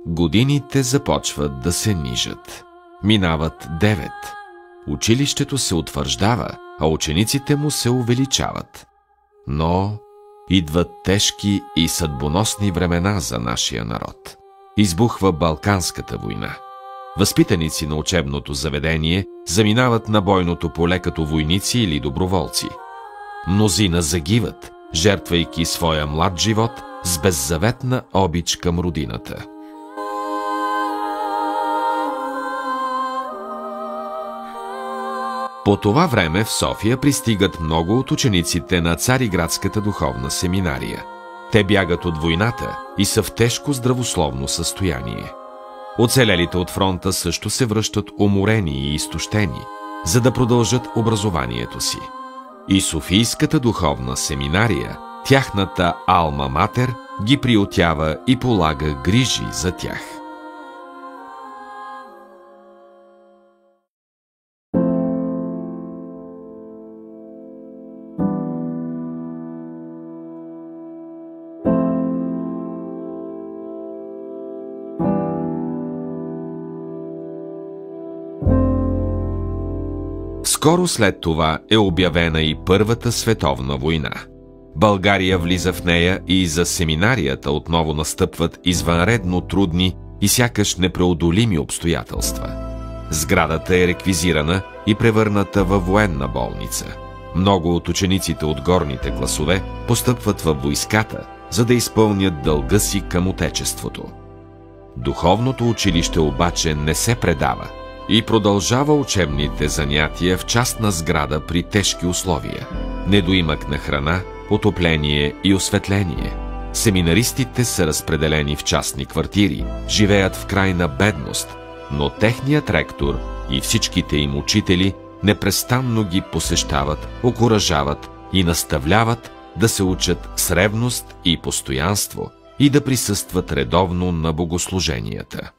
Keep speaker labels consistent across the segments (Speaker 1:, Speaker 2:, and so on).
Speaker 1: Годините започват да се нижат. Минават 9. Училището се утвърждава, а учениците му се увеличават. Но идват тежки и съдбоносни времена за нашия народ. Избухва Балканската война. Възпитаници на учебното заведение заминават на бойното поле като войници или доброволци. Мнозина загиват, жертвайки своя млад живот с беззаветна обич към родината. По това време в София пристигат много от учениците на Цариградската духовна семинария. Те бягат от войната и са в тежко здравословно състояние. Оцелелите от фронта също се връщат уморени и изтощени, за да продължат образованието си. И Софийската духовна семинария, тяхната алма матер, ги приютява и полага грижи за тях. Скоро след това е обявена и Първата световна война. България влиза в нея и за семинарията отново настъпват извънредно трудни и сякаш непреодолими обстоятелства. Сградата е реквизирана и превърната във военна болница. Много от учениците от горните класове постъпват във войската, за да изпълнят дълга си към Отечеството. Духовното училище обаче не се предава и продължава учебните занятия в частна сграда при тежки условия. Недоимък на храна, отопление и осветление. Семинаристите са разпределени в частни квартири, живеят в крайна бедност, но техният ректор и всичките им учители непрестанно ги посещават, окуражават и наставляват да се учат с ревност и постоянство и да присъстват редовно на богослуженията.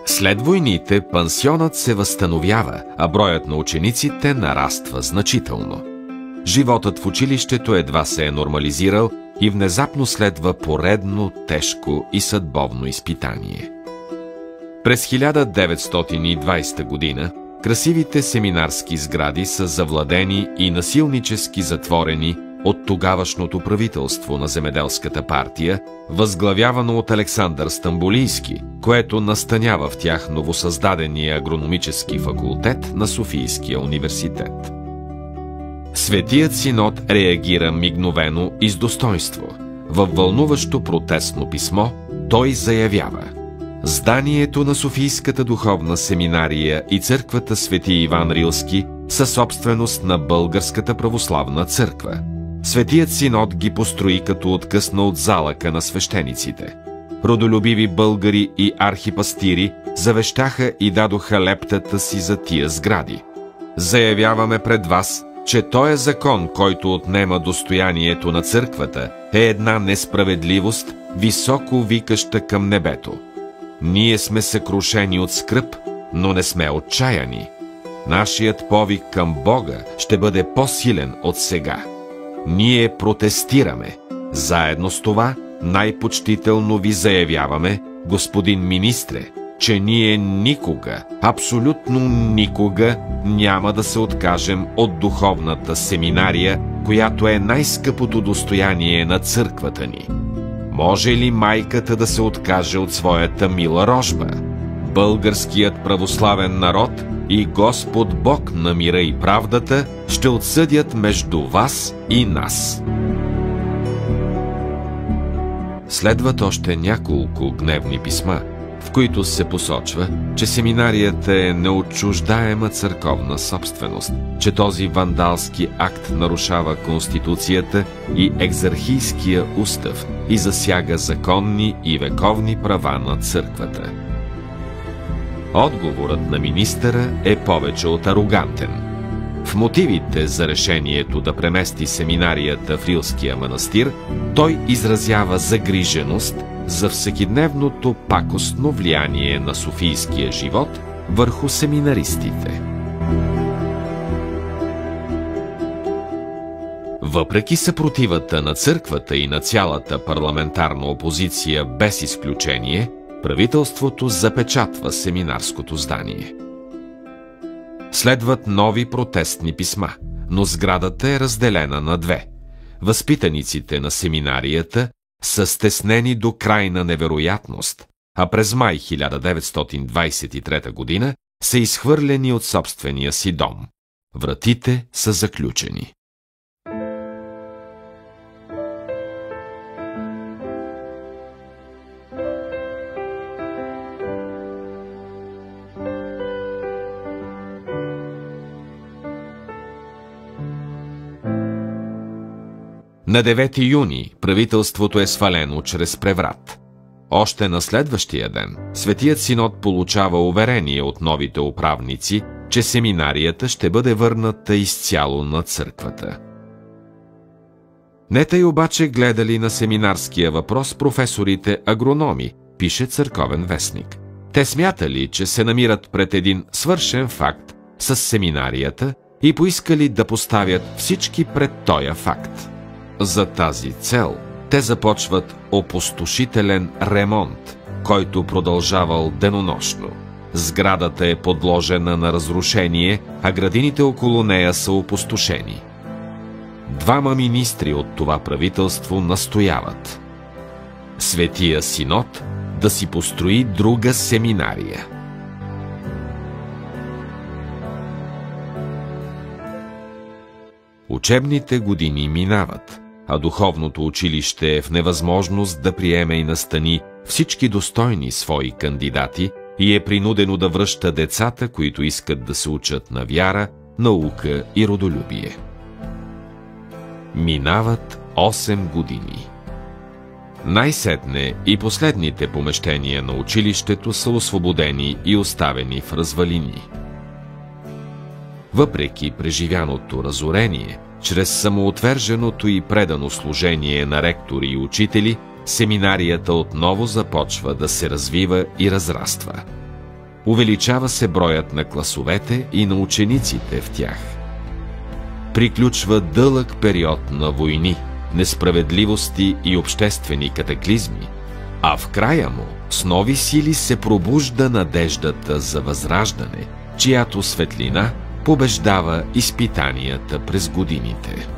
Speaker 1: След войните пансионът се възстановява, а броят на учениците нараства значително. Животът в училището едва се е нормализирал и внезапно следва поредно тежко и съдбовно изпитание. През 1920 година красивите семинарски сгради са завладени и насилнически затворени от тогавашното правителство на земеделската партия, възглавявано от Александър Стамболийски, което настанява в тях новосъздадения агрономически факултет на Софийския университет. Светият синод реагира мигновено и с достойнство. Във вълнуващо протестно писмо той заявява: зданието на Софийската духовна семинария и църквата Свети Иван Рилски са собственост на Българската православна църква. Светият синод ги построи като откъсна от залъка на свещениците. Родолюбиви българи и архипастири завещаха и дадоха лептата си за тия сгради. Заявяваме пред вас, че този закон, който отнема достоянието на църквата, е една несправедливост, високо викаща към небето. Ние сме съкрушени от скръб, но не сме отчаяни. Нашият повик към Бога ще бъде по-силен от сега. Ние протестираме. Заедно с това най-почтително ви заявяваме, господин министре, че ние никога, абсолютно никога няма да се откажем от духовната семинария, която е най-скъпото достояние на църквата ни. Може ли майката да се откаже от своята мила рожба? Българският православен народ и Господ Бог на мира и правдата ще отсъдят между вас и нас. Следват още няколко гневни писма, в които се посочва, че семинарията е неотчуждаема църковна собственост, че този вандалски акт нарушава Конституцията и екзархийския устав и засяга законни и вековни права на църквата. Отговорът на министъра е повече от арогантен. В мотивите за решението да премести семинарията в Рилския манастир, той изразява загриженост за всекидневното пакостно влияние на софийския живот върху семинаристите. Въпреки съпротивата на църквата и на цялата парламентарна опозиция без изключение, правителството запечатва семинарското здание. Следват нови протестни писма, но сградата е разделена на две. Възпитаниците на семинарията са стеснени до крайна невероятност, а през май 1923 година са изхвърлени от собствения си дом. Вратите са заключени. На 9 юни правителството е свалено чрез преврат. Още на следващия ден Светият Синод получава уверение от новите управници, че семинарията ще бъде върната изцяло на църквата. Не тъй обаче гледали на семинарския въпрос професорите агрономи, пише Църковен вестник. Те смятали, че се намират пред един свършен факт с семинарията и поискали да поставят всички пред тоя факт. За тази цел те започват опустошителен ремонт, който продължавал денонощно. Сградата е подложена на разрушение, а градините около нея са опустошени. Двама министри от това правителство настояват Светия Синод да си построи друга семинария. Учебните години минават, а духовното училище е в невъзможност да приеме и настани всички достойни свои кандидати и е принудено да връща децата, които искат да се учат на вяра, наука и родолюбие. Минават 8 години. Най-сетне и последните помещения на училището са освободени и оставени в развалини. Въпреки преживяното разорение, чрез самоотверженото и предано служение на ректори и учители, семинарията отново започва да се развива и разраства. Увеличава се броят на класовете и на учениците в тях. Приключва дълъг период на войни, несправедливости и обществени катаклизми, а в края му с нови сили се пробужда надеждата за възраждане, чиято светлина побеждава изпитанията през годините.